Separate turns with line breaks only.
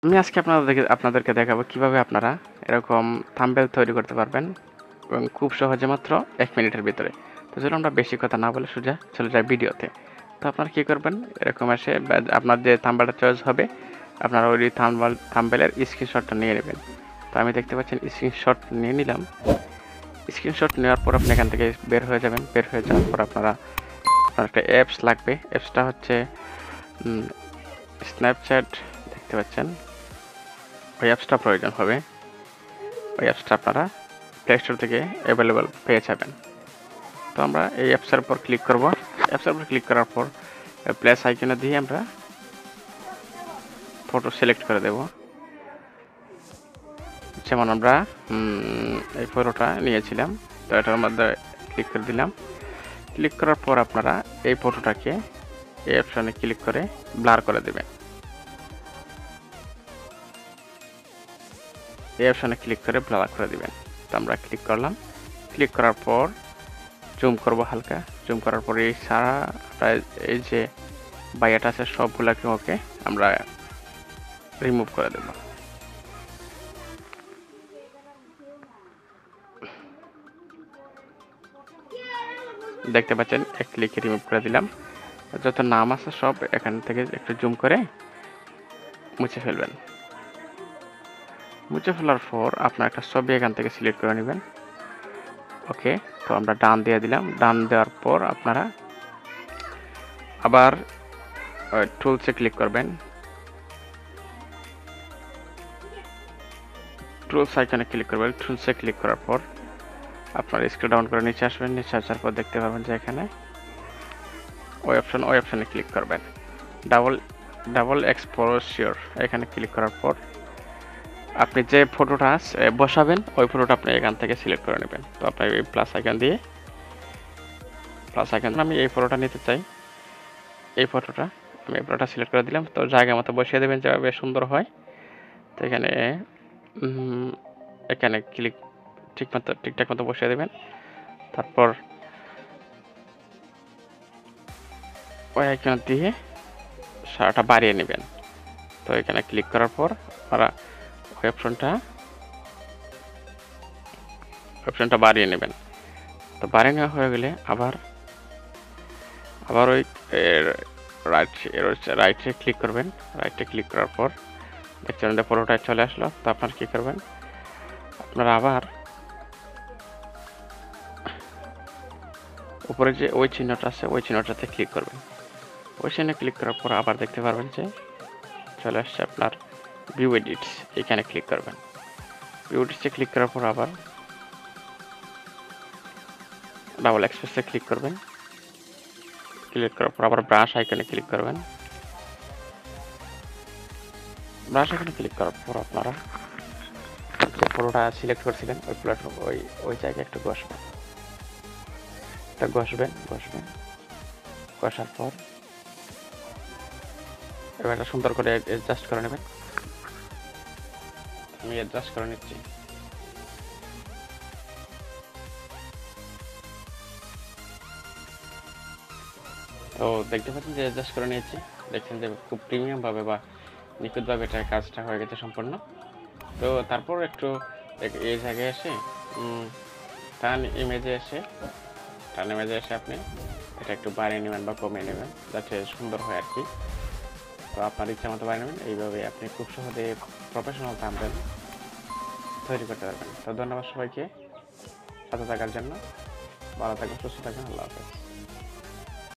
আমি আজকে আপনাদেরকে দেখাবো কিভাবে আপনারা এরকম থাম্বনেল তৈরি করতে পারবেন এবং খুব সহজে মাত্র 1 মিনিটের ভিতরে। তো চলুন আমরা বেশি কথা না বলে সোজা চলে যাই ভিডিওতে। তো আপনারা কি করবেন, এরকম এসে আপনার যে থাম্বনেলটা চয়েস হবে আপনারা ওই থাম্বনেলের স্ক্রিনশটটা নিয়ে নেবেন। তো আমি দেখতে পাচ্ছেন স্ক্রিনশট নিয়ে নিলাম। স্ক্রিনশট নেওয়ার পর আপনি এখান থেকে বের হয়ে যাবেন। বের হয়ে যাওয়ার পর আপনার একটা অ্যাপস লাগবে। অ্যাপসটা হচ্ছে স্ন্যাপচ্যাট। দেখতে পাচ্ছেন ওই অ্যাপসটা প্রয়োজন হবে। ওই অ্যাপসটা আপনারা প্লে স্টোর থেকে অ্যাভেলেবল পেয়ে যাবেন। তো আমরা এই অ্যাপসের উপর ক্লিক করব। অ্যাপসের উপর ক্লিক করার পর প্লাস আইকনে দিয়ে আমরা ফটো সিলেক্ট করে দেব। যেমন আমরা এই ফটোটা নিয়েছিলাম, তো এটার মধ্যে ক্লিক করে দিলাম। ক্লিক করার পর আপনারা এই ফটোটাকে এই অপশনে ক্লিক করে ব্লার করে দেবেন। এই অপশনে ক্লিক করে ব্লার করে দিবেন। তো আমরা ক্লিক করলাম। ক্লিক করার পর জুম করব হালকা। জুম করার পরে এই সারা এই যে বায়াটা আছে সবগুলোকে ওকে আমরা রিমুভ করে দেব। দেখতে পাচ্ছেন এক ক্লিকে রিমুভ করে দিলাম। যত নাম আছে সব এখান থেকে একটু জুম করে মুছে ফেলবেন। মুছে ফেলার পর আপনার একটা ছবি এখান থেকে সিলেক্ট করে নেবেন। ওকে, তো আমরা ডান দিয়ে দিলাম। ডান দেওয়ার পর আপনারা আবার টুলসে ক্লিক করবেন। টুলস আইকনে ক্লিক করবেন। টুলসে ক্লিক করার পর আপনার স্ক্রল ডাউন করে নিচে আসবেন। নিচে আসার পর দেখতে পাবেন যে এখানে ওই অপশনে ক্লিক করবেন। ডাবল এক্সপোজার এখানে ক্লিক করার পর আপনি যে ফটোটা বসাবেন ওই ফটোটা আপনি এখান থেকে সিলেক্ট করে নেবেন। তো আপনি এই প্লাস আইকন আমি এই ফটোটা নিতে চাই। এই ফটোটা সিলেক্ট করে দিলাম। তো জায়গা মতো বসিয়ে দেবেন যেভাবে সুন্দর হয়। তো এখানে ক্লিক ঠিকঠাক মতো বসিয়ে দেবেন। তারপর ওই আইকন দিয়ে সারাটা বাড়িয়ে নেবেন। তো এখানে ক্লিক করার পর আপনারা ওই অপশনটা বাড়িয়ে নেবেন। তো বাড়িয়ে নেওয়া হয়ে গেলে আবার ওই রাইটে ক্লিক করবেন। রাইটে ক্লিক করার পর দেখছেন যে পুরোটাই চলে আসলো। তো আপনারা কি করবেন, আপনারা আবার উপরে যে ওই চিহ্নটা আছে ওই চিহ্নটাতে ক্লিক করবেন। ওই চিহ্নে ক্লিক করার পর আবার দেখতে পারবেন যে চলে আসছে আপনার ভিউ এডিটস। এখানে ক্লিক করবেন। ভিউ এডিটসে ক্লিক করার পর আবার ডাবল এক্সপ্রেসে ক্লিক করবেন। ক্লিক করার পর আবার ব্রাশ আইকনে ক্লিক করবেন। ব্রাশ আইকনে ক্লিক করার পর আপনারা যে ফটোটা সিলেক্ট করেছিলেন ওই জায়গায় একটু ঘষবেন। তা ঘষার পর এবার এটা সুন্দর করে অ্যাডজাস্ট করে নেবেন। আমি অ্যাডজাস্ট করে নিচ্ছি। তো দেখতে পাচ্ছেন যে অ্যাডজাস্ট করে নিয়েছি। দেখছেন যে খুব প্রিমিয়াম ভাবে বা নিখুঁতভাবে এটা কাজটা হয়ে গেছে সম্পূর্ণ। তো তারপর একটু এই জায়গায় এসে টার্ন ইমেজে এসে আপনি এটা একটু বাড়িয়ে নেবেন বা কমিয়ে নেবেন যাতে সুন্দর হয় আর কি। তো আপনার ইচ্ছা মতো বাড়িয়ে নেবেন। এইভাবে আপনি খুব সহজে প্রফেশনাল থাম্বনেল তৈরি করতে পারবেন। তো ধন্যবাদ সবাইকে সাথে থাকার জন্য। ভালো থাকবেন, সুস্থ থাকবেন। আল্লাহ হাফেজ।